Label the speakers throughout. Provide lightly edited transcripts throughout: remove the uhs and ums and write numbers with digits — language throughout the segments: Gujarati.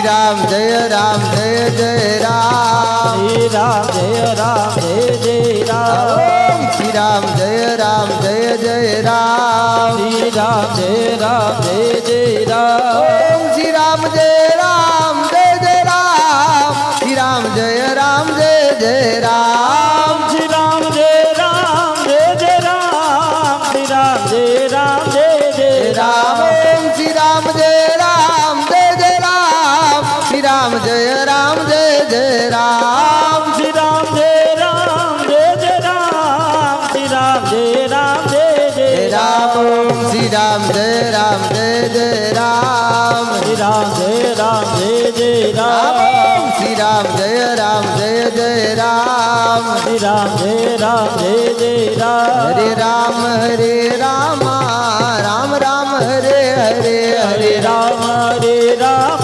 Speaker 1: राम जय जय राम।
Speaker 2: श्री राम जय जय राम।
Speaker 1: श्री राम जय जय राम।
Speaker 2: श्री राम जय जय राम।
Speaker 1: श्री राम जय जय राम। श्री राम जय जय राम।
Speaker 2: श्री राम जय जय राम। श्री राम जय जय राम।
Speaker 1: श्री राम जय जय राम। श्री राम जय जय राम।
Speaker 2: श्री राम जय जय राम। श्री राम जय जय राम।
Speaker 1: श्री राम जय जय राम।
Speaker 2: श्री राम जय जय राम।
Speaker 1: श्री राम जय जय राम।
Speaker 2: श्री राम जय जय राम।
Speaker 1: हरे राम राम राम हरे हरे
Speaker 2: हरे राम राम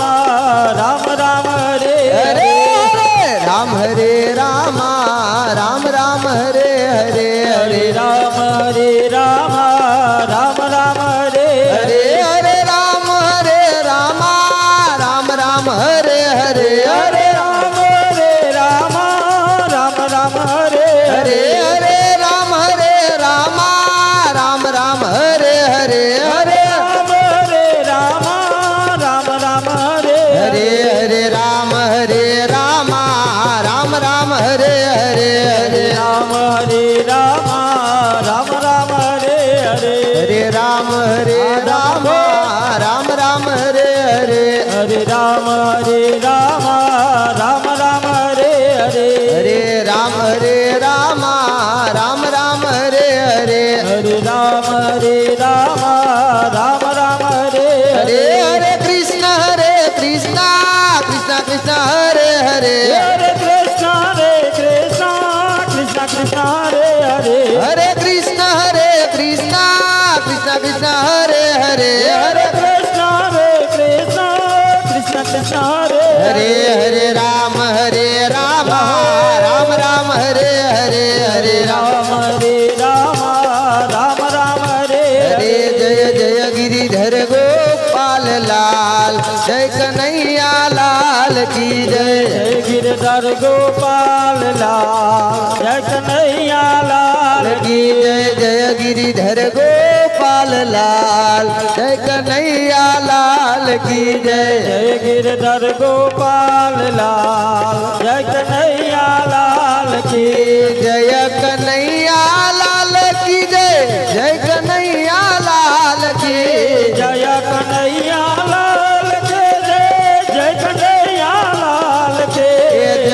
Speaker 2: राम हरे
Speaker 1: हरे
Speaker 2: हरे।
Speaker 1: राम राम हरे हरे
Speaker 2: हरे राम राम राम हरे
Speaker 1: हरे हरे राम राम हरे हरे
Speaker 2: हरे राम राम हरे
Speaker 1: हरे हरे राम राम हरे हरे
Speaker 2: हरे राम राम हरे
Speaker 1: हरे हरे राम राम हरे हरे हरे
Speaker 2: राम राम हरे हरे
Speaker 1: हरे राम राम हरे हरे
Speaker 2: हरे राम राम हरे हरे
Speaker 1: हरे राम राम हरे हरे
Speaker 2: हरे राम राम हरे
Speaker 1: हरे हरे कृष्ण कृष्ण कृष्ण हरे हरे
Speaker 2: हरे कृष्ण कृष्ण कृष्ण हरे हरे
Speaker 1: हरे कृष्ण कृष्ण कृष्ण हरे हरे
Speaker 2: हरे कृष्ण कृष्ण कृष्ण हरे
Speaker 1: हरे हरे राम राम हरे हरे हरे
Speaker 2: राम राम हरे
Speaker 1: हरे जय गिरिधर गोपाल लाल जय कन्हैया लाल की जय
Speaker 2: जय गिरधर गोपाल लाल जय कन्हैया लाल
Speaker 1: की जय गिरिधर गोपाल लाल जय कन्हैया लाल की जय
Speaker 2: जय गिरधर गोपाल लाल जय कन्हैया लाल की
Speaker 1: जय कन्हैया लाल की जय कन्हैया लाल की
Speaker 2: जय कन्हैया लाल के जय कन्हैया लाल के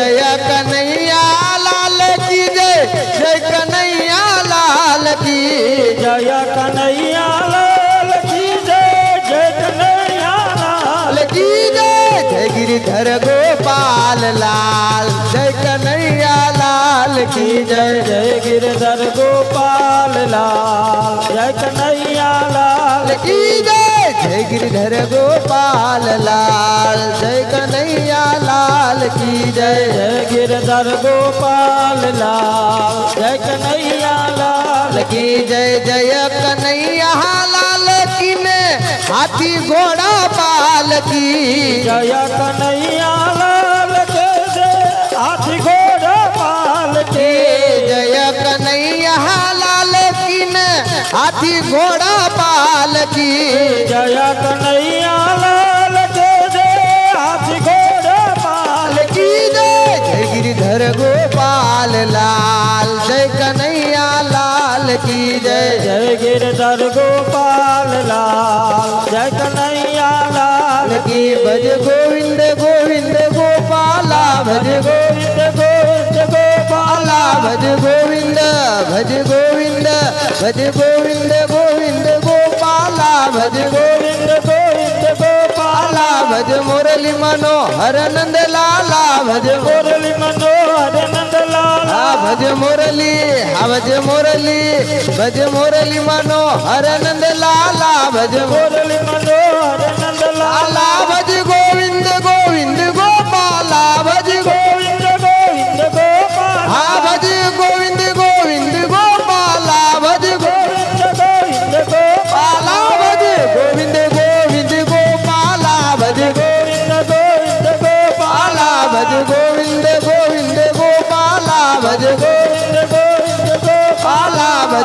Speaker 1: जय कन्हैया लाल की जय कन्हैया लाल की
Speaker 2: जय कन्हैया लाल की जय कन्हैया लाल
Speaker 1: की जय गिरिधर गोपाल लाल जय कन्हैया लाल की जय
Speaker 2: जय गिरधर गोपाल लाल जय कन्हैया लाल
Speaker 1: की जय गिरिधर गोपाल लाल जय कन्हैया लाल की जय
Speaker 2: जय गिरधर गोपाल लाल जय कन्हैया लाल
Speaker 1: की जय कन्हैया लाल की ने हाथी घोड़ा पाल की
Speaker 2: जय कन्हैया लाल के हाथी घोड़ा पाल के
Speaker 1: जय कन्हैया लाल की ने हाथी घोड़ा पाल की
Speaker 2: जय कन्हैया लाल के हाथी घोड़ा पाल
Speaker 1: की जय गिरिधर गोपाल लाल जय कन्हैया लाल की जय
Speaker 2: जय गिरधर गोपाल लाल जय कन्हैया लाल
Speaker 1: की भज गोविंद गोविंद गोपाला भज
Speaker 2: गोविंद गोविंद गोपाला
Speaker 1: भज गोविंद भज गोविंद भज गोविंद गोविंद गोपाला भज
Speaker 2: गोविंद गोविंद गोपाला
Speaker 1: भज मुरली मनोहर नंद लाला भज
Speaker 2: मुरली मनोहर नंद लाला
Speaker 1: भज मुरली भज मुरली भज मुरली मनोहर नंद लाला भज
Speaker 2: मुरली मनोहर नंद लाला
Speaker 1: भज गोविंद गोविंद गोपाला भज
Speaker 2: गोविंद गोविंद गोपाला
Speaker 1: भज गोविंद गोविंद गोपाला भज
Speaker 2: गोविंद गोविंद गोपाला
Speaker 1: भज गोविंद गोविंद गोपाला भज
Speaker 2: गोविंद गोविंद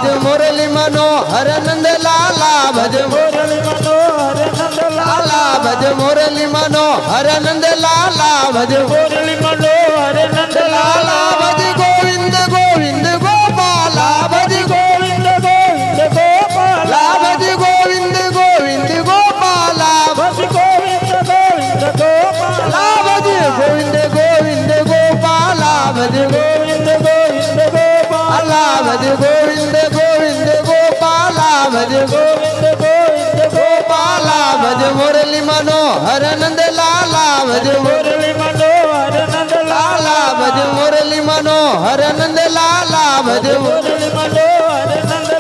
Speaker 1: ભજ મુરલી મનોહર નંદ લાલા ભજ
Speaker 2: મુરલી મનોહર નંદ
Speaker 1: લાલા ભજ મુરલી મનોહર નંદ લાલા ભજ
Speaker 2: મુરલી મનોહર નંદ
Speaker 1: લાલા ભજ ગોવિંદ ગોવિંદ ગોપાલા ભજ
Speaker 2: ગોવિંદ ગોવિંદ ગોપાલા
Speaker 1: ભજ ગોવિંદ ગોવિંદ ગોપાલા
Speaker 2: ભજ ગોવિંદ ગોવિંદ ગોપાલા
Speaker 1: ભજ ગોવિંદ ગોવિંદ ગોપાલા ભજ
Speaker 2: ગોવિંદ ગોવિંદ ગોપાલા
Speaker 1: ભજ ગોવિંદ ગોવિંદ ગોપાલા ભજ
Speaker 2: ગોવિંદ ગોવિંદ
Speaker 1: ગોપાલા ભજ મુરલી મનોહર નંદ લાલા ભજ
Speaker 2: મુરલી મનોહર નંદ
Speaker 1: લાલા ભજ મુરલી મનોહર નંદ લાલા ભજ
Speaker 2: મુરલી મનોહર નંદ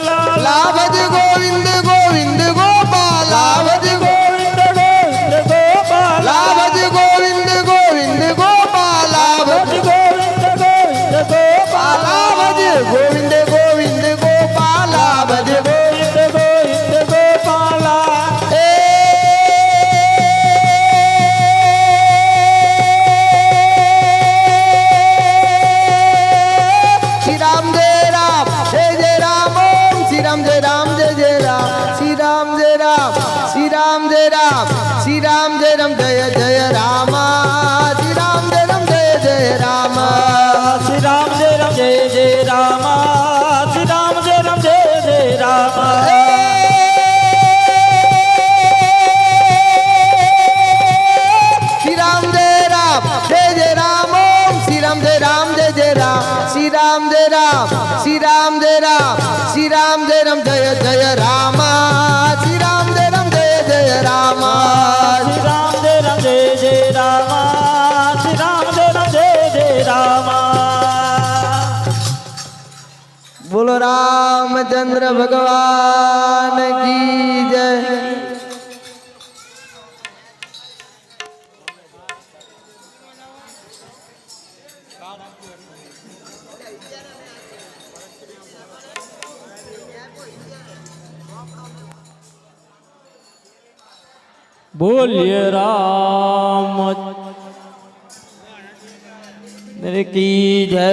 Speaker 1: લા ભજ ગોવિંદ ગોવિંદ ગોપાલા ભજ
Speaker 2: ગોવિંદ ગોવિંદ ગોપાલા
Speaker 1: ભજ ગોવિંદ ગોવિંદ ગોપાલા ભજ
Speaker 2: ગોવિંદ ગોવિંદ ગોપાલા
Speaker 1: ભજ ગોવિંદ ગોવિંદ ગોપાલા ભજ
Speaker 2: ગોવિંદ ગોવિંદ ગોપાલા
Speaker 1: શ્રી રામ જય રામ જય જય રામ ઓમ શ્રી રામ જય રામ જય જય રામ શ્રી રામ જય રામ શ્રી રામ જય રામ શ્રી રામ જય રામ જય જય રામ શ્રી રામ જય રામ જય જય રામ
Speaker 2: શ્રી રામ જય રામ જય જય રામ શ્રી રામ જય રામ જય જય રામ
Speaker 1: શ્રી રામ જય રામ જય જય રામ ઓમ શ્રી રામ જય રામ જય જય રામ શ્રી રામ જય રામ શ્રી રામ જય રામ શ્રી રામ જય રામ જય જય રામ શ્રી રામ જય રામ જય જય રામ
Speaker 2: શ્રી રામ જય રામ જય જય રામ શ્રી રામ જય રામ જય જય રામ
Speaker 1: બોલો રામચંદ્ર ભગવાન કી જય
Speaker 2: બોલ્ય રામ કી જય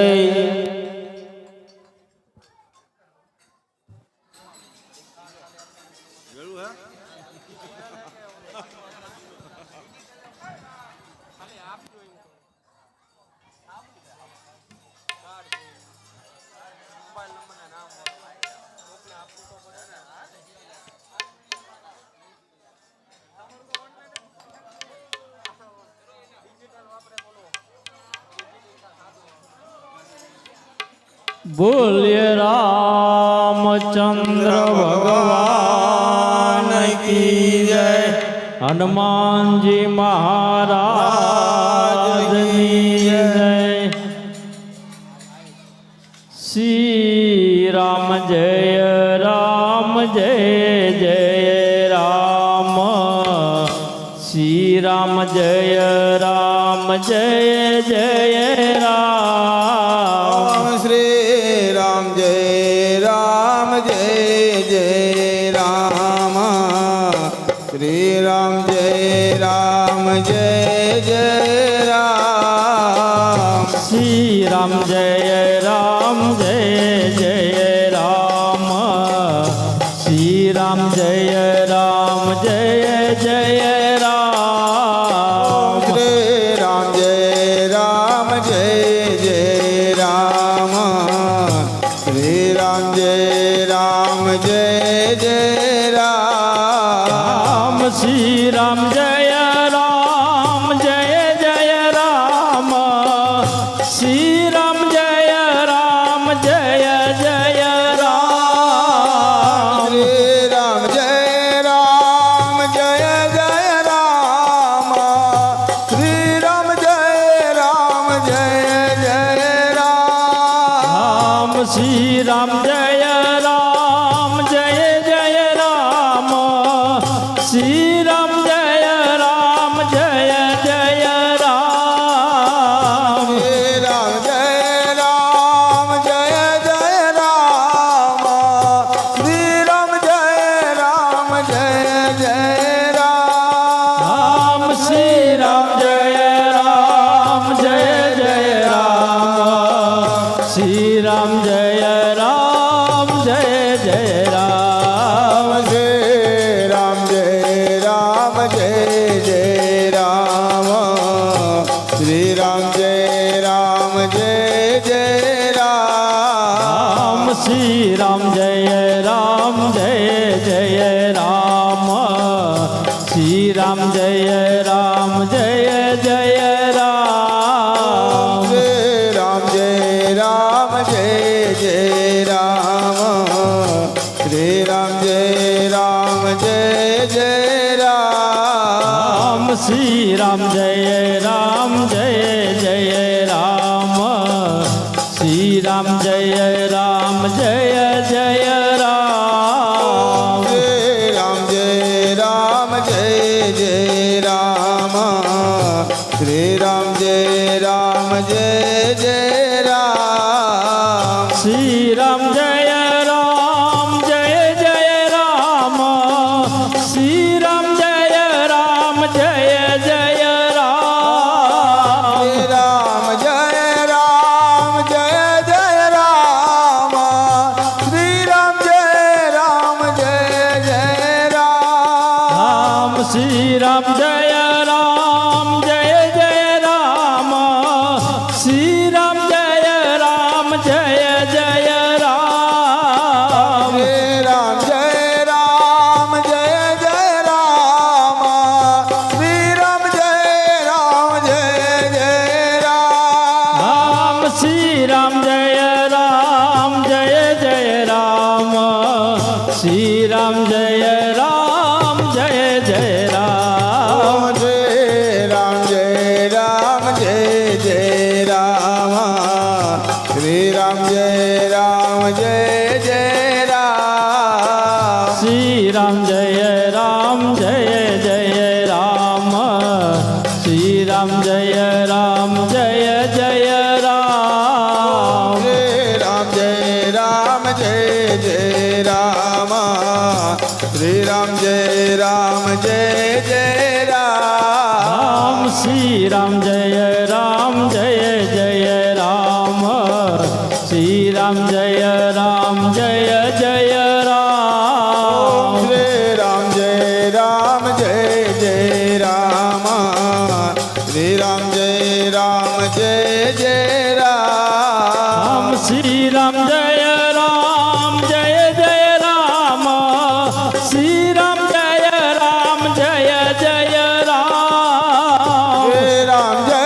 Speaker 2: બોલ્ય રામચંદ્ર ભગવાન કી જય હનુમાનજી મહારાજની જય શ્રી રામ જય રામ જય જય રામ શ્રી રામ જય રામ જય જય રામ
Speaker 3: શ્રી રામ જય રામ જય જય રામ શ્રી રામ જય રામ જય જય રામ
Speaker 2: શ્રી રામ જય રામ જય જય રામ શ્રી રામ જય રામ જય જય રામ
Speaker 3: શ્રી રામ જય રામ જય જય રામ શ્રી રામ જય રામ જય જય રામ
Speaker 2: શ્રી રામ જય રામ જય જય રામ શ્રી રામ જય રામ જય જય રામ
Speaker 3: શ્રી રામ જય રામ જય જય રામ શ્રી રામ જય રામ જય જય રામ
Speaker 2: શ્રી રામ જય રામ જય જય રામ શ્રી રામ જય રામ જય જય રામ
Speaker 3: શ્રી રામ જય રામ જય જય રામ શ્રી રામ જય રામ જય જય રામ
Speaker 2: શ્રી રામ જય રામ જય જય રામ શ્રી રામ જય રામ જય જય રામ
Speaker 3: શ્રી રામ જય રામ જય જય રામ શ્રી રામ જય રામ
Speaker 2: શ્રી રામ જય રામ જય જય રામ શ્રી રામ જય રામ જય જય રામ
Speaker 3: શ્રી રામ જય રામ જય રામ શ્રી રામ જય રામ જય રામ
Speaker 2: શ્રી રામ જય રામ જય જય રામ શ્રી રામ જય રામ જય જય રામ
Speaker 3: રામ જય રામ જય જય રામ શ્રી રામ જય રામ જય જય રામ
Speaker 2: શ્રી રામ જય રામ જય જય રામ શ્રી રામ જય રામ જય જય રામ
Speaker 3: રામ જય રામ જય જય રામ શ્રી રામ જય રામ જય જય રામ
Speaker 2: શ્રી રામ જય રામ જય જય રામ શ્રી રામ જય રામ જય જય રામ
Speaker 3: શ્રી રામ જય રામ જય જય રામ શ્રી રામ જય રામ જય જય રામ
Speaker 2: શ્રી રામ જય રામ જય જય રામ શ્રી રામ જય રામ જય જય રામ
Speaker 3: શ્રી રામ જય રામ જય જય રામ શ્રી રામ જય રામ જય જય રામ
Speaker 2: શ્રી રામ જય રામ જય જય રામ શ્રી રામ જય રામ જય જય રામ
Speaker 3: શ્રી રામ જય રામ જય જય રામ શ્રી રામ જય રામ જય જય રામ
Speaker 2: શ્રી રામ જય રામ જય જય રામ શ્રી રામ જય રામ જય જય રામ
Speaker 3: શ્રી રામ જય રામ જય જય રામ શ્રી રામ જય રામ જય જય રામ
Speaker 2: શ્રી રામ જય રામ જય જય રામ શ્રી રામ જય રામ જય જય રામ
Speaker 3: રામ જય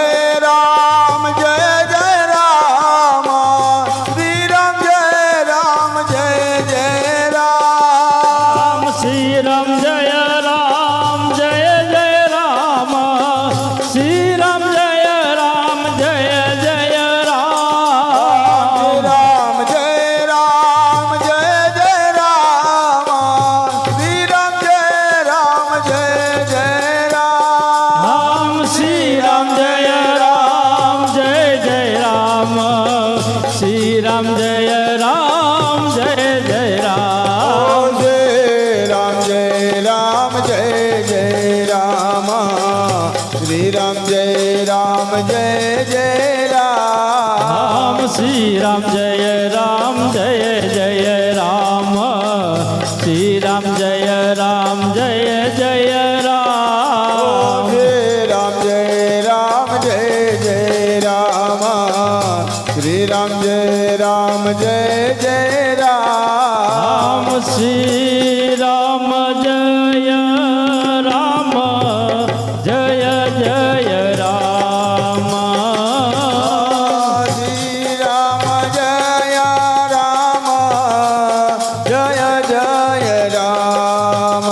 Speaker 3: રામ જય જય રામ શ્રી રામ જય રામ જય જય રામ
Speaker 2: શ્રી રામ જય રામ જય જય રામ શ્રી રામ જય રામ જય જય રામ
Speaker 3: જય રામ જય રામ જય જય રામ શ્રી રામ જય રામ જય જય રામ
Speaker 2: શ્રી રામ જય રામ જય જય રામ શ્રી રામ જય રામ જય જય રામ
Speaker 3: જય રામ જય રામ જય જય રામ શ્રી રામ જય રામ જય જય રામ
Speaker 2: શ્રી રામ જય રામ જય જય રામ
Speaker 3: શ્રી રામ જય રામ જય જય રામ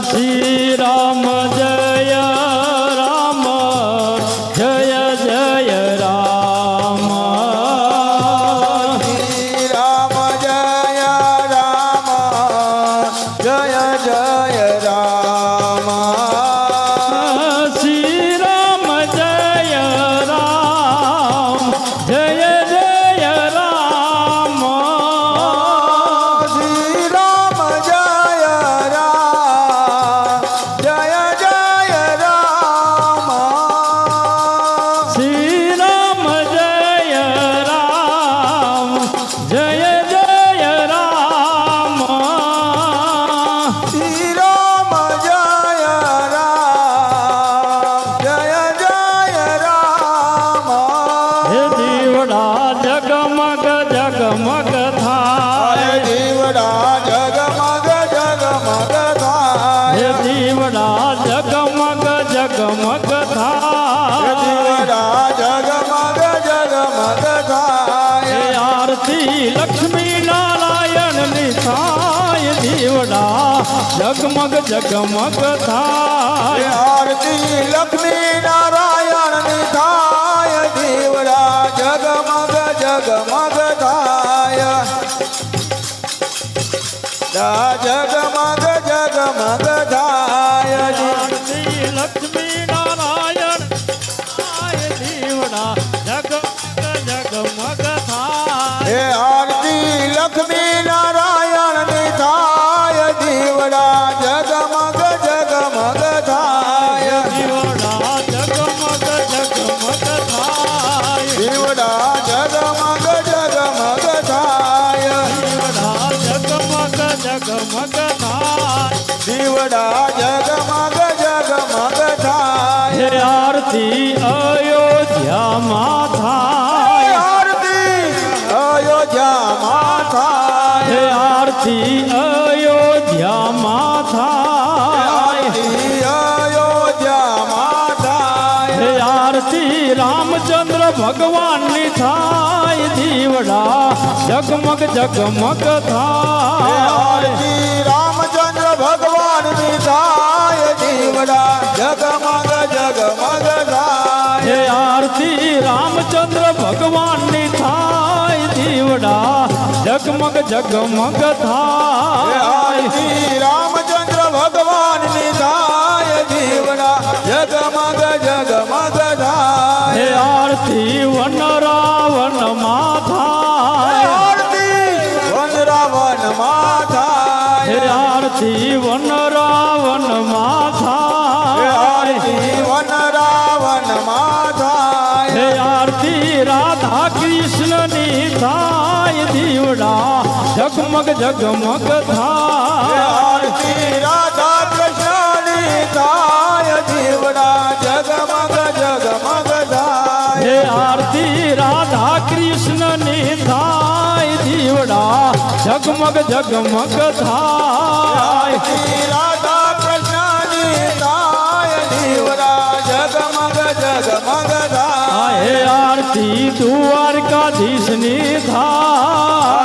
Speaker 2: શ્રી રામ જય રામ જય જય રામ
Speaker 3: શ્રી રામ જય રામ જય જય રામ
Speaker 2: શ્રી રામ જય રામ જય જય રામ
Speaker 3: શ્રી રામ જય રામ જય જય રામ
Speaker 2: શ્રી રામ જય રામ જય જય રામ
Speaker 3: શ્રી રામ જય રામ જય જય રામ
Speaker 2: હે દીવડા જગમગ જગમગ થાય
Speaker 3: હે દીવડા જગમગ જગમગ થાય
Speaker 2: હે દીવડા જગમગ જગમગ
Speaker 3: હે
Speaker 2: થાય
Speaker 3: દીવડા જગમગ જગમગ થાય
Speaker 2: હે આરતી લક્ષ્મી નારાયણની થાય દીવડા જગમગ જગમગ
Speaker 3: હે
Speaker 2: થાય
Speaker 3: આરતી લક્ષ્મી નારાયણની થાય દીવડા જગમગ જગમગ થાય જગમગ જગમગ થાય
Speaker 2: આરતી લક્ષ્મી નારાયણ થાય દીવડા જગમગ જગમગ થાય
Speaker 3: હે આરતી લક્ષ્મી નારાયણની થાય દીવડા જગમગ જગમગ થાય
Speaker 2: દીવડા જગમગ જગમગ થાય
Speaker 3: દીવડા જગમગ જગમગ થાય
Speaker 2: દીવડા જગમગ જગમગ થાય
Speaker 3: દીવડા જગમગ જગમગ થાય
Speaker 2: હે આરતી અયોધ્યામાં થાય
Speaker 3: આરતી અયોધ્યામાં થાય
Speaker 2: હે આરતી અયોધ્યામાં થાય
Speaker 3: આરતી અયોધ્યામાં થાય
Speaker 2: હે આરતી રામચંદ્ર ભગવાનની થાય દીવડા જગમગ જગમગ થાય
Speaker 3: આરતી રામચંદ્ર ભગવાનની થાય દીવડા જગમગ જગમગ થાય
Speaker 2: હે આરતી રામચંદ્ર ભગવાનની થાય દીવડા જગમગ જગમગ થાય
Speaker 3: આરતી રામચંદ્ર ભગવાનની થાય દીવડા જગમગ જગમગ થાય
Speaker 2: હે આરતી વન રાવણમાં થાય
Speaker 3: આરતી વન રાવણમાં થાય
Speaker 2: હે આરતી વન રાવણમાં થાય
Speaker 3: આરતી વન રાવણમાં થાય
Speaker 2: હે આરતી રાધા કૃષ્ણની થાય દીવડા જગમગ જગમગ થાય
Speaker 3: આરતી રાધા કૃષ્ણની થાય દીવડા જગમગ જગમગ થાય
Speaker 2: હે આરતી રાધા કૃષ્ણની થાય દીવડા જગમગ જગમગ થાય
Speaker 3: આરતી રાધા કૃષ્ણની થાય દીવડા જગમગ જગમગ થાય
Speaker 2: હે આરતી દ્વારકાધીશની થાય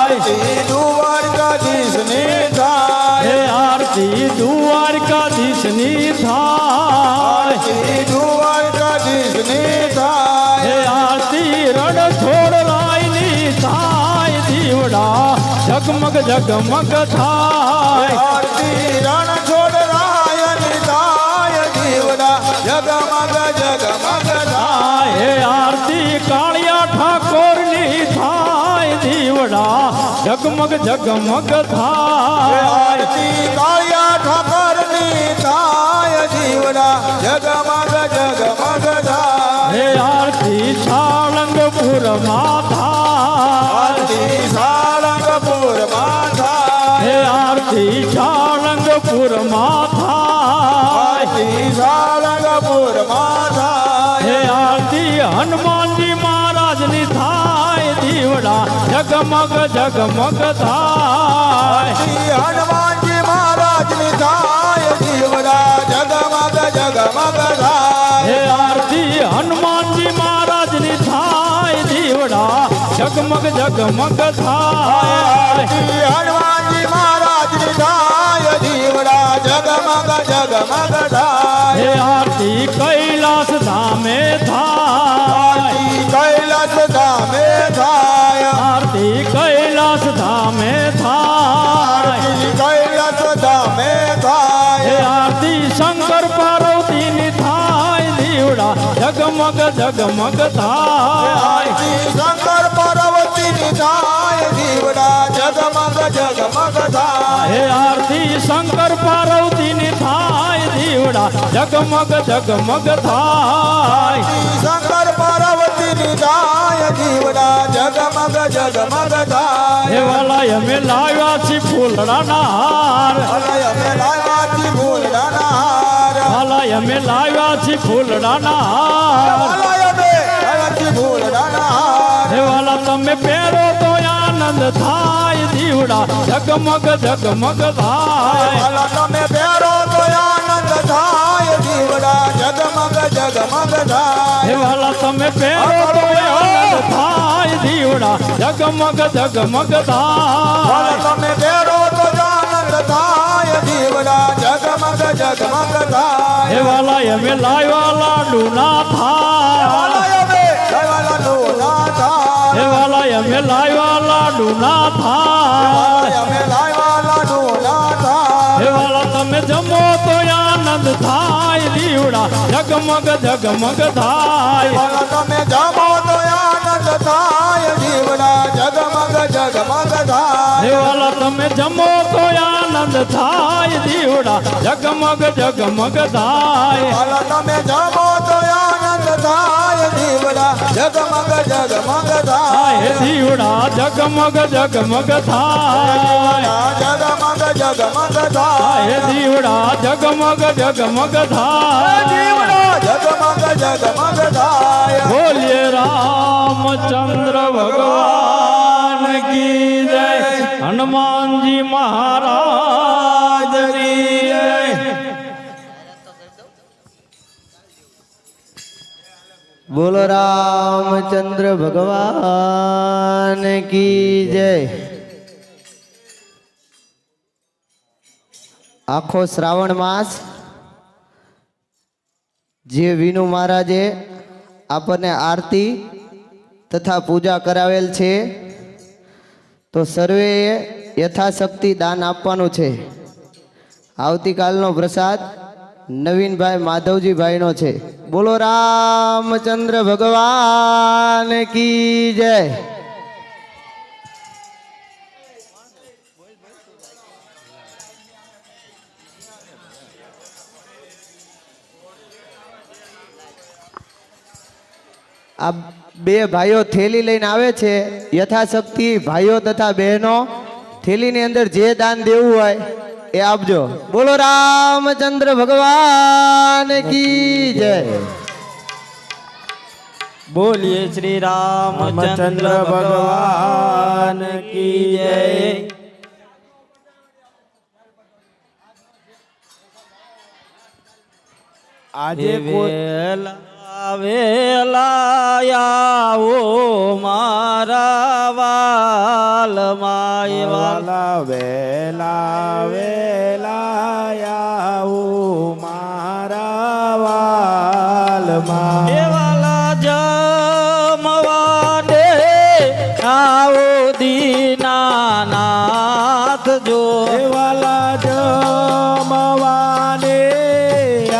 Speaker 3: આરતી દ્વારકાધીશની થાય
Speaker 2: હે આરતી દ્વારકાધીશની થાય
Speaker 3: આરતી દ્વારકાધીશની થાય
Speaker 2: હે આરતી રણછોડ રાયની થાય દીવડા જગમગ જગમગ થાય
Speaker 3: આરતી રણછોડ રાયની થાય દીવડા જગમગ જગમગ થાય
Speaker 2: હે આરતી કાળિયા ઠાકોરની થાય દીવડા જગમગ જગમગ થાય
Speaker 3: આરતી કાળિયા ઠાકરની થાય દીવડા જગમગ જગમગ થાય
Speaker 2: હે આરતી સાળંગપુરમાં થાય
Speaker 3: આરતી સાળંગપુરમાં થાય
Speaker 2: હે આરતી સાળંગપુરમાં થાય
Speaker 3: આરતી સાળંગપુરમાં થાય
Speaker 2: હે આરતી હનુમાનજી મહારાજની થાય દીવડા જગમગ જગમગ થાય
Speaker 3: શ્રી હનુમાનજી મહારાજની થાય દીવડા જગમગ જગમગ થાય
Speaker 2: હે આરતી હનુમાનજી મહારાજની થાય દીવડા જગમગ જગમગ થાય
Speaker 3: શ્રી હનુમાનજી મહારાજની થાય દીવડા જગમગ જગમગ થાય
Speaker 2: હે આરતી કૈલાસ ધામે થાય
Speaker 3: આરતી કૈલાસ ધામે થાય
Speaker 2: આરતી કૈલાસ ધામે થાય
Speaker 3: આરતી કૈલાસ ધામે થાય
Speaker 2: હે આરતી શંકર પાર્વતીની થાય દીવડા જગમગ જગમગ થાય
Speaker 3: આરતી શંકર પાર્વતીની થાય દીવડા જગમગ જગમગ થાય
Speaker 2: હે આરતી શંકર પાર્વતીની થાય દીવડા જગમગ જગમગ થાય
Speaker 3: શંકર પાર્વતીની થાય દીવડા જગમગ જગમગ થાય
Speaker 2: હે વાલા અમે લાવ્યા છીએ ફૂલડાના હાર
Speaker 3: અલય અમે લાવ્યા ફૂલડાના હાર
Speaker 2: વાલા અમે લાવ્યા છીએ ફૂલડાના હાર
Speaker 3: અલય અમે લાવ્યા ફૂલડાના હાર
Speaker 2: હે વાલા તમે પહેરો તો આનંદ થાય દીવડા જગમગ જગમગ થાય
Speaker 3: ભલા તમે પહેરો તો આનંદ થાય દીવડા જગમગ જગમગ જગમગ થાય
Speaker 2: હે વાલા તમે પહેરો તો આનંદ થાય દીવડા જગમગ જગમગ થાય
Speaker 3: તમે પહેરો તો આનંદ થાય દીવડા જગમગ જગમગ થાય
Speaker 2: હે વાલા અમે લાવ્યા લાડુ ના થાય હે વાલા અમે લાવ્યા લાડુ ના થાય હે વાલા તમે જમો તો આનંદ થાય દીવડા જગમગ જગમગ થાય
Speaker 3: તમે જમો તો આનંદ થાય દીવડા જગમગ જગમગ થાય
Speaker 2: હે વાલા તમે જમો તો આનંદ થાય દીવડા જગમગ જગમગ થાય
Speaker 3: તમે જમો તો આનંદ થાય દીવડા જગમગ જગમગ થાય
Speaker 2: હે દીવડા જગમગ જગમગ થાય
Speaker 3: જગમગ જગમગ થાય
Speaker 2: હે દીવડા જગમગ જગમગ થાય
Speaker 3: જગમગ જગમગ થાય
Speaker 2: બોલીએ રામચંદ્ર ભગવાન કી જય હનુમાનજી મહારાજ કી જય
Speaker 1: બોલો રામચંદ્ર ભગવાન કી જય આખો શ્રાવણ માસ જે વિનુ મહારાજે આપણને આરતી તથા પૂજા કરાવેલ છે તો સર્વેએ યથાશક્તિ દાન આપવાનું છે આવતીકાલનો પ્રસાદ નવીનભાઈ માધવજીભાઈનો છે બોલો રામચંદ્ર ભગવાન કી જય આ બે ભાઈઓ થેલી લઈને આવે છે યથાશક્તિ ભાઈઓ તથા બહેનો થેલીની અંદર જે દાન દેવું હોય એ આપજો બોલો રામચંદ્ર ભગવાન કી જય
Speaker 2: બોલીએ શ્રી રામચંદ્ર ભગવાન કી જય
Speaker 3: આજે કોઈ
Speaker 2: વેલા આવો મારા વાલ માય
Speaker 3: વાલા વેલા વેલા આવું મારા વાલમાં
Speaker 2: વાલા જમવાને આવો દીનાનાથ જો
Speaker 3: વાલા જમવાને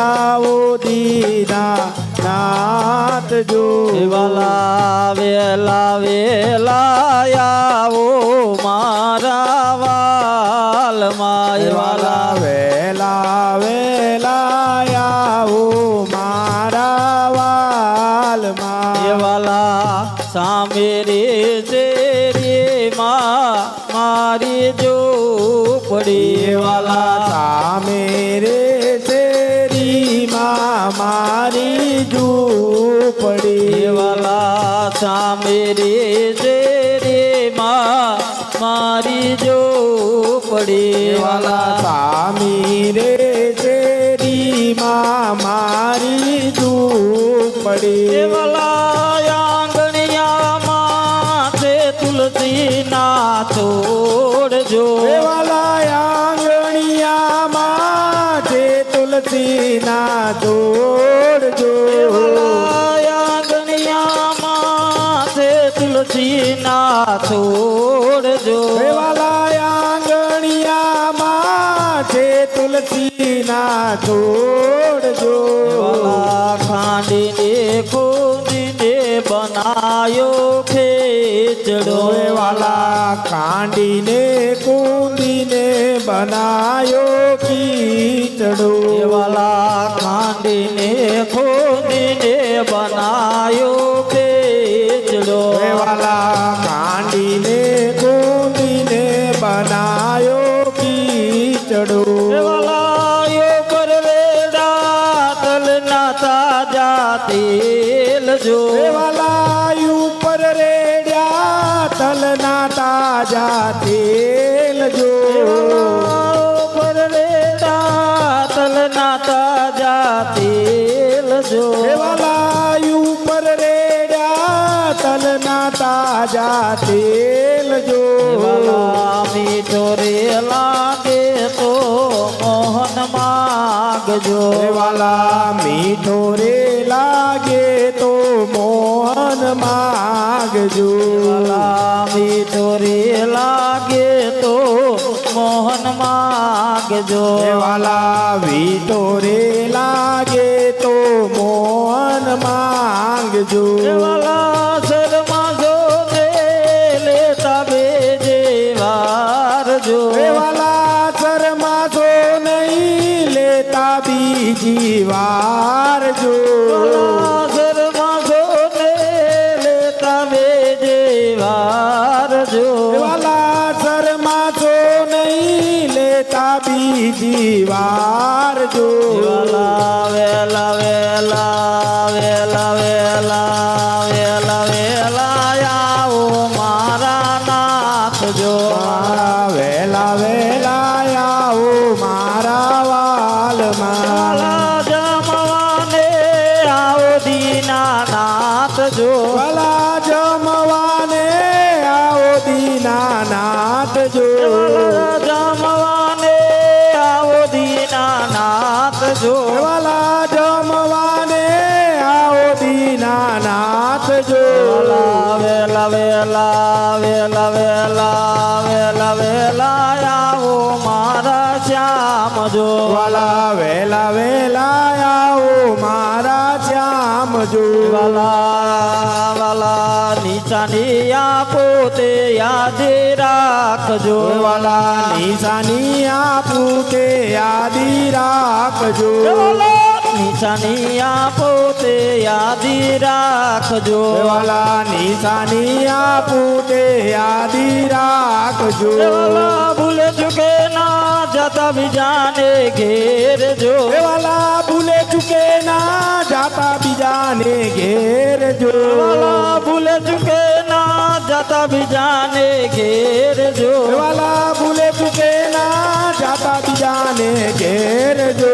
Speaker 3: આવો દીના નાથ જો
Speaker 2: વાલા વેલા વેલા આવો મારા વાલ માય
Speaker 3: વાલા વેલા વેલા આવું મારા વાલમાં
Speaker 2: વાલા સામે રે માં મારી જો પડી વાલા
Speaker 3: સામે રે તેરી માં મારી ઝૂંપડી
Speaker 2: વાલા સામે રે માં મારી જો પડી
Speaker 3: વાલા સામી રે તેરી માં મારી ઝૂંપડી
Speaker 2: વાલા આંગણિયામાં છે તુલસી ના છોડજો
Speaker 3: વાલા આંગણિયામાં છે તુલસી ના જોડજો
Speaker 2: આંગણિયામાં છે તુલસી ના છોડજો
Speaker 3: વાલા આંગણિયામાં છે તુલસી ના છોડજો
Speaker 2: વાલા ખાંડીને ખોદીને બનાયો ખેચડો
Speaker 3: વાલા ખાંડીને કુંદીને બનાયો ખીચડો
Speaker 2: વાલા ખાંડીને ખોદીને બનાયો ખેચડો
Speaker 3: વાલા ખાંડીને કુંદીને બનાયો ખીચડો
Speaker 2: વાલા પર વેડા તલ ના તાજા તેલ જો
Speaker 3: વાલા ઉપર રેડ્યા તલના તાજા તેલ જો
Speaker 2: પર વેડા તલ ના તાજા તેલ જો
Speaker 3: વાલા ઉપર રેડ્યા તલના તાજા તેલ જો
Speaker 2: વાલા મીઠો રે લાગે તો મોહન માગજો
Speaker 3: વાલા મીઠો રે લાગે તો મોહન માગજો
Speaker 2: વાલા મીઠો રે લાગે તો મોહન માગજો
Speaker 3: વાલા વીટો રે લાગે તો મોહન માંગજો
Speaker 2: વાલા શર્મા જો રે લેતા બેજે વારજો
Speaker 3: વાલા શર્મા જો નહીં લેતા બીજી વાર જો
Speaker 2: વાલા શર્મા જો ને લેતા બેજે વારજો
Speaker 3: વાલા શર્મા જો નહીં લેતા બીજી વાર જો
Speaker 2: વેલા વેલા વેલા વેલા વેલા વેલા વેલા આવો મારા નાથ જો
Speaker 3: વેલા વેલા આવો મારા વાલમાં
Speaker 2: વાલા જમવાને આવો દીનાનાથ જો
Speaker 3: વાલા જમવાને આવો દીનાનાથ જો
Speaker 2: વાલા જમવાને આવો દીનાનાથ જો
Speaker 3: વાલા જમવાને આવો દીનાનાથ જો
Speaker 2: વેલા વેલા વેલા વેલા વેલા વેલા વેલા આવો મારા શ્યામ જો
Speaker 3: વાલા વેલા વેલા આવો મારા શ્યામ જો
Speaker 2: વાલા વાલા નીચાની આપો તે યાદ રાખજો
Speaker 3: વાલા નિશાની આપું તે યાદી રાખજો
Speaker 2: નિશાની આપો તે યાદી રાખજો
Speaker 3: વાલા નિશાની આપું તે યાદી રાખજો
Speaker 2: વાલા ભૂલે ચૂકે ના જતા બીજાને ઘેર જો
Speaker 3: વાલા ભૂલે ચૂકે ના જાતા બીજાને ઘેર જો
Speaker 2: વાલા ભૂલે ચૂકે ના જતા બીજાને ઘેર જો
Speaker 3: વાલા ભૂલે ચૂકે ના જાતા બીજાને ઘેર જો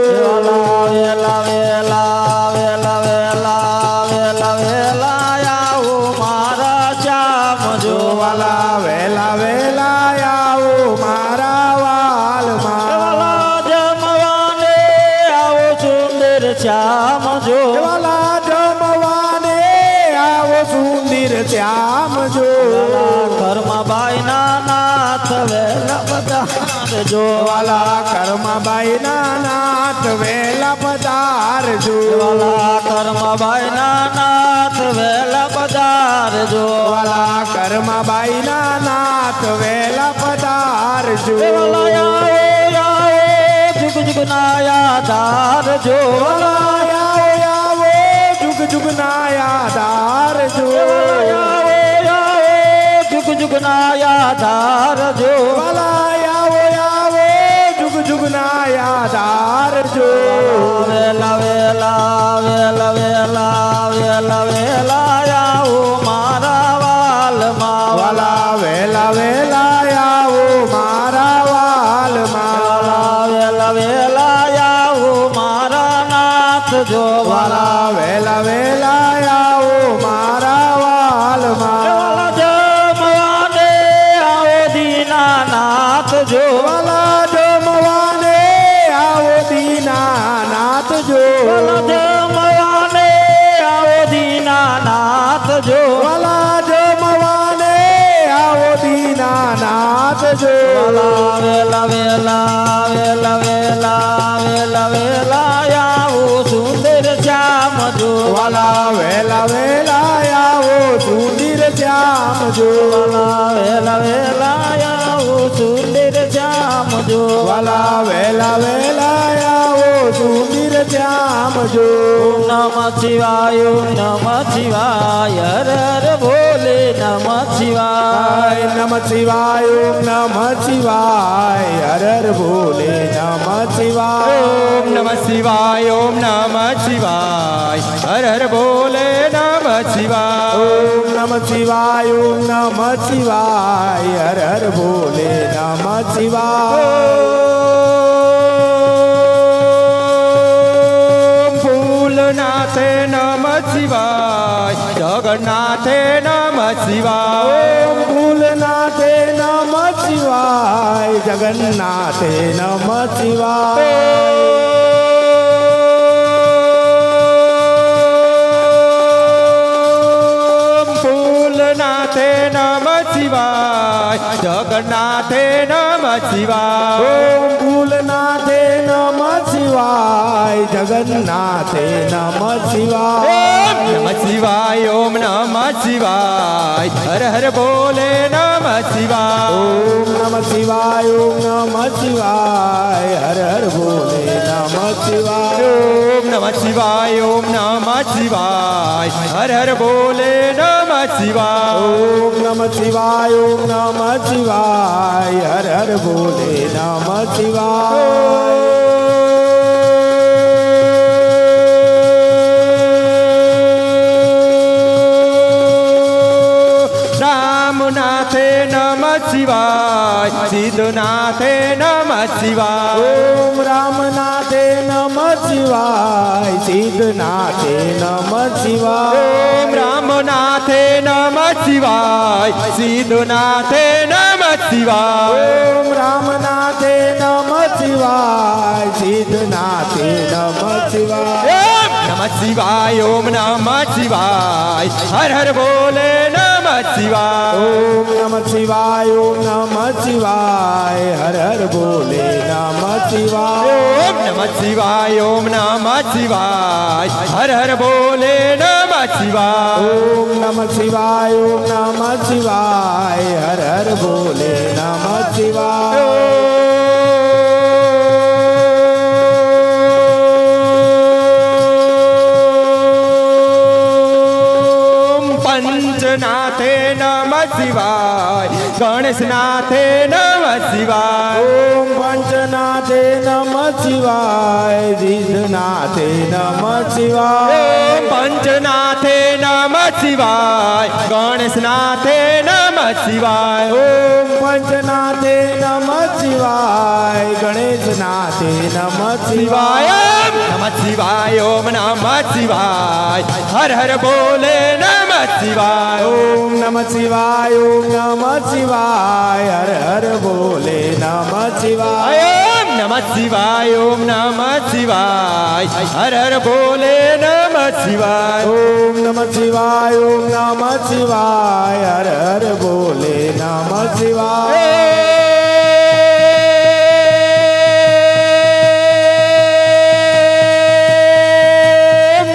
Speaker 2: વેલા વેલા વેલા વેલા વેલા વેલા આવો મારા શ્યામ જો
Speaker 3: વાલા વેલા વેલા આવો મારા વાલમાં
Speaker 2: વાલા જમવાને આવો સુંદર શ્યામ જો
Speaker 3: વાલા જમવાને આવો સુંદર શ્યામ જો
Speaker 2: ઘરમાં બાઈ ના નાથ વેલા પધારજો
Speaker 3: વાલા કર્મબાઈ ના નાથ વેલા પધારજો
Speaker 2: વાલા ઘરમાં બાઈ ના નાથ વેલા પધારજો
Speaker 3: વાલા કર્મબાઈ ના નાથ વેલા પધારજો
Speaker 2: વાલા આવો આવો જુગ જુગ ના યાદારજો
Speaker 3: વાલા આવો આવો જુગ જુગ ના યાદારજો
Speaker 2: જુગ જુગ ના યાદારજો
Speaker 3: વાલા આવો જુગ જુગ ના યાદારજો
Speaker 2: વેલા વેલા વેલા વેલા વેલા વેલા આવો મારા વાલમાં
Speaker 3: વાલા વેલા વેલા આવો મારા વાલમાં
Speaker 2: વેલા વેલા આવો મારા નાથ જો
Speaker 3: વાલા વેલા વેલા આવો મારા વાલમાં
Speaker 2: વાલા જમવાને આવો દીનાનાથ જો
Speaker 3: વાલા જમવાને આવો દીનાનાથ જો
Speaker 2: જમવાને આવો દીનાનાથ જો
Speaker 3: વાલા જમવાને આવો દીનાનાથ જો
Speaker 2: વેલા વેલા વેલા વેલા વેલા વેલા આવો સુંદર શ્યામ જો
Speaker 3: વાલા વેલા વેલા આવો સુંદર શ્યામ જો
Speaker 2: વેલા વેલા આવો સુંદર શ્યામ જો
Speaker 3: વાલા વેલા વેલા આવો સુંદર શ્યામ જો
Speaker 2: નમ શિવાય નમ શિવાય હર હર ભોલે નમ શિવાય
Speaker 3: નમ શિવાય ઓમ નમ શિવાય હર હર ભોલે નમ શિવાય
Speaker 1: ઓમ નમઃ શિવાય ઓમ નમઃ શિવાય હર હર બોલે નમઃ શિવાય
Speaker 3: ઓમ નમ શિવાય ઓમ નમ શિવાય હર હર ભોલે નમ શિવાય
Speaker 1: ઓમ ફૂલનાથ જગન્નાથે નમઃ શિવાય જગન્નાથે નમઃ શિવાય
Speaker 3: ઓમ ભૂલનાથે નમઃ શિવાય જગન્નાથે નમઃ શિવાય
Speaker 1: ભૂલનાથે નમઃ શિવાય જગન્નાથે નમઃ શિવાય
Speaker 3: ઓમ ભૂલનાથે નમઃ શિવાય જગન્નાથે નમઃ શિવાય
Speaker 1: નમઃ શિવાય ઓમ નમઃ શિવાય હર હર બોલે નમઃ શિવાય
Speaker 3: ઓમ નમઃ શિવાય ઓમ નમઃ શિવાય હર હર બોલે નમઃ શિવાય
Speaker 1: ઓમ નમઃ શિવાય ઓમ નમઃ શિવાય હર હર બોલે નમઃ શિવાય
Speaker 3: ઓમ નમઃ શિવાય ઓમ નમઃ શિવાય હર હર બોલે નમઃ શિવાય
Speaker 1: રામનાથે નમઃ શિવાય સિદ્ધનાથે નમઃ શિવાય
Speaker 3: ઓમ રામનાથે નમઃ શિવાય સિદ્ધનાથે નમઃ શિવાય
Speaker 1: ઓમ રામનાથે નમઃ શિવાય સિદ્ધનાથે નમઃ શિવાય
Speaker 3: ઓમ રામનાથે નમઃ શિવાય સિદ્ધનાથે નમઃ શિવાય
Speaker 1: નમઃ શિવાય ઓમ નમઃ શિવાય હર હર બોલે નમઃ શિવાય
Speaker 3: ઓમ નમઃ શિવાય ઓમ નમઃ શિવાય હર હર બોલે નમઃ શિવાય
Speaker 1: ઓમ નમઃ શિવાય ઓમ નમઃ શિવાય હર હર બોલે નમઃ શિવાય
Speaker 3: ઓમ નમઃ શિવાય ઓમ નમઃ શિવાય હર હર બોલે નમઃ શિવાય
Speaker 1: પંચનાથે નમઃ શિવાય ગણેશનાથે નમઃ શિવાય
Speaker 3: ઓમ પંચનાથે નમઃ શિવાય સિદ્ધનાથે નમઃ શિવાય
Speaker 1: ઓમ પંચનાથે નમઃ શિવાય ગણેશનાથે નમઃ શિવાય
Speaker 3: ઓમ પંચનાથે નમઃ શિવાય ગણેશનાથે નમઃ શિવાય
Speaker 1: શિવાય નમઃ શિવાય ઓમ નમઃ શિવાય હર હર બોલે નમઃ શિવાય
Speaker 3: ઓમ નમઃ શિવાય ઓમ નમઃ શિવાય હર હર બોલે નમઃ શિવાય
Speaker 1: ઓમ નમઃ શિવાય ઓમ નમઃ શિવાય હર હર બોલે નમઃ શિવાય
Speaker 3: ઓમ નમઃ શિવાય ઓમ નમઃ શિવાય હર હર બોલે નમઃ શિવાય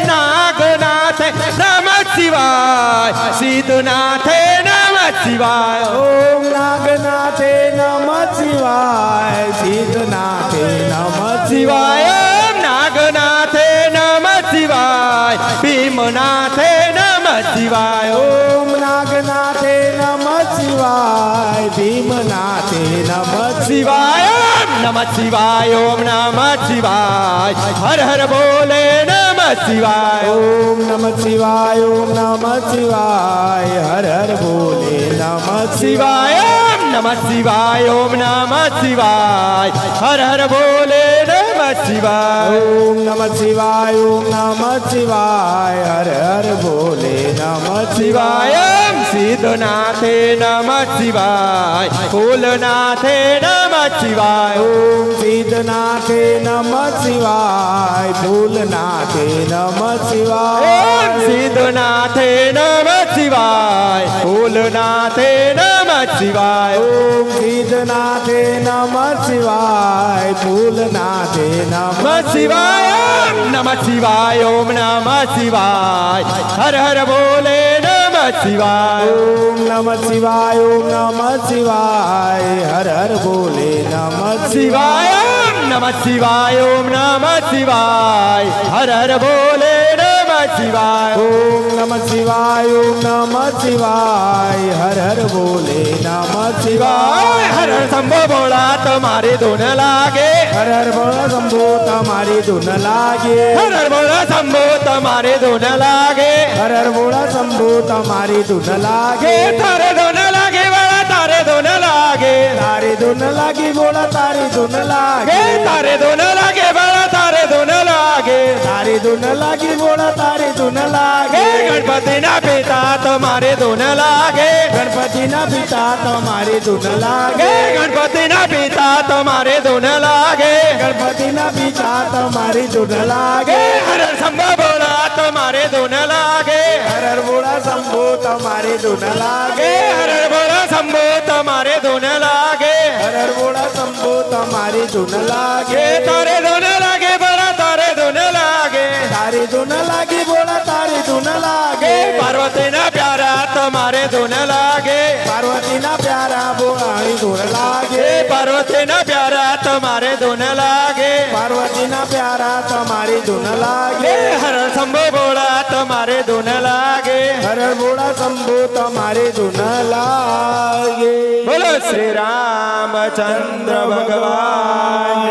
Speaker 1: નાગનાથે નમઃ શિવાય સિદ્ધનાથે નમઃ શિવાય
Speaker 3: ઓમ નાગનાથે નમઃ શિવાય સિદ્ધનાથે નમઃ શિવાય
Speaker 1: શિવાય ઓમ નાગનાથે નમઃ શિવાય ભીમનાથે નમઃ શિવાય
Speaker 3: ઓમ નાગનાથે નમઃ શિવાય ભીમનાથે નમઃ
Speaker 1: શિવાય ઓમ નમઃ શિવાય ઓમ નમઃ શિવાય હર હર બોલે નમઃ શિવાય
Speaker 3: ઓમ નમઃ શિવાય ઓમ નમઃ શિવાય હર હર બોલે નમઃ શિવાય
Speaker 1: શિવાય ઓમ નમઃ શિવાય ઓમ નમઃ શિવાય હર હર બોલે નમઃ શિવાય
Speaker 3: ઓમ નમઃ શિવાય ઓમ નમઃ શિવાય હર હર બોલે નમઃ
Speaker 1: શિવાય
Speaker 3: શિવાય
Speaker 1: ઓમ સિદ્ધનાથે નમઃ શિવાય ફૂલનાથે નમઃ શિવાય
Speaker 3: ઓમ સિદ્ધનાથે નમઃ શિવાય ફૂલનાથે નમઃ શિવાય
Speaker 1: ઓમ સિદ્ધનાથે નમઃ શિવાય ફૂલનાથે નમઃ શિવાય
Speaker 3: ઓમ સિદ્ધનાથે નમઃ શિવાય ફૂલનાથે નમઃ
Speaker 1: નમઃ શિવાય ઓમ નમઃ શિવાય ઓમ નમઃ શિવાય હર હર બોલે નમઃ શિવાય
Speaker 3: ઓમ નમઃ શિવાય ઓમ નમઃ શિવાય હર હર બોલે નમઃ
Speaker 1: શિવાય ઓમ નમઃ શિવાય ઓમ નમઃ શિવાય હર હર બોલે નમઃ શિવાય
Speaker 3: ઓમ નમઃ શિવાય ઓમ નમઃ શિવાય હર હર બોલે નમઃ શિવાય
Speaker 1: શિવાય હર હર શંભો ભોળા તમારી ધૂન લાગે
Speaker 3: હર હર બોલ શંભો તમારી ધૂન લાગે
Speaker 1: હર હર ભોળા શંભો તમારી ધૂન લાગે
Speaker 3: હર હર બોલ શંભો તમારી ધૂન લાગે
Speaker 1: તારે ધૂન લાગે વાળા તારે ધૂન લાગે
Speaker 3: તારી ધૂન લાગી બોલા તારી ધૂન લાગે
Speaker 1: તારે ધૂન લાગે વાળા તારે ધૂન લાગે
Speaker 3: લાગે તારી ધૂન લાગી બોલા તારી ધૂન લાગે ગણપતિના પિતા તમારી ધૂન લાગે ગણપતિના પિતા તમારી ધૂન લાગે ગણપતિના પિતા તમારી ધૂન લાગે ગણપતિના પિતા તમારી ધૂન લાગે હર શંભો બોલા તમારી ધૂન લાગે હર બોલા શંભો તમારી ધૂન લાગે હર બોલા શંભો તમારી ધૂન લાગે હર બોલા શંભો તમારી ધૂન લાગે તારે ધૂન લાગે બોલા તારે ધૂન લાગે તારી ધૂન લાગી બોલા તારી ધૂન લાગે પાર્વતીના પ્યારા તમારે ધૂન લાગે પાર્વતીના પ્યારા બોલાણી ધૂન લાગે પાર્વતીના પ્યારા તમારે ધૂન લાગે પાર્વતીના પ્યારા તમારી ધૂન લાગે હર શંભો બોલા તમારે ધૂન લાગે હર બોલા શંભો તમારી ધૂન લાગે બોલો શ્રી રામચંદ્ર ભગવાન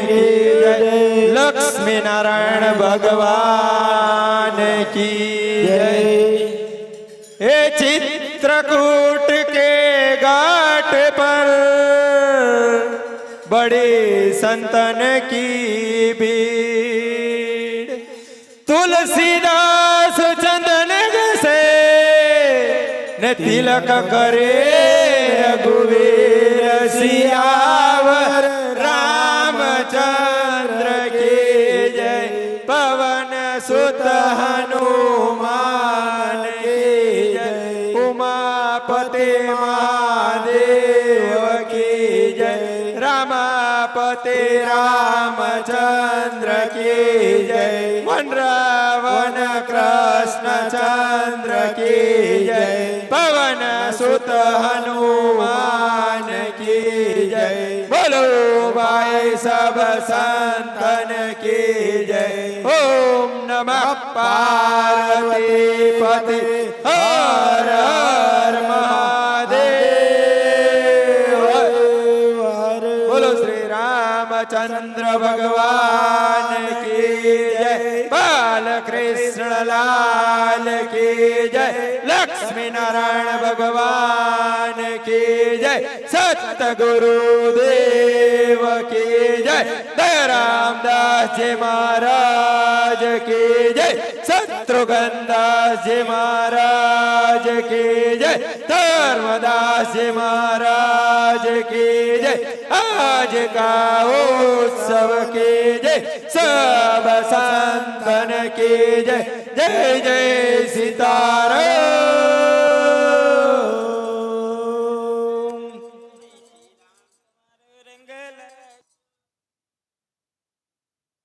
Speaker 3: કી જય લક્ષ્મી નારાયણ ભગવાન की जय हे चित्रकूट के घाट पर बड़े संतन की भीड़ तुलसीदास चंदन से ने तिलक करे रघुवीर सियावर रामचंद्र की जय पवन सुत हनुमान की जय उमापति महादेव की जय रामापति रामचंद्र की जय वनरावन कृष्ण चंद्र की जय पवन सुत हनुमान की जय बोलो भाई सब संतन की जय ओम नमः पार्वती पति हर हर महादेव बोलो श्री रामचंद्र भगवान की जय बाल कृष्ण लाल की जय लक्ष्मी नारायण भगवान की जय सतगुरु देव की जय दयारामदास जी महाराज की जय शत्रुघ्न दास जी महाराज की जय धर्मदास जी महाराज की जय आज का उत्सव की जय सब संतन की जय जय जय सीताराम।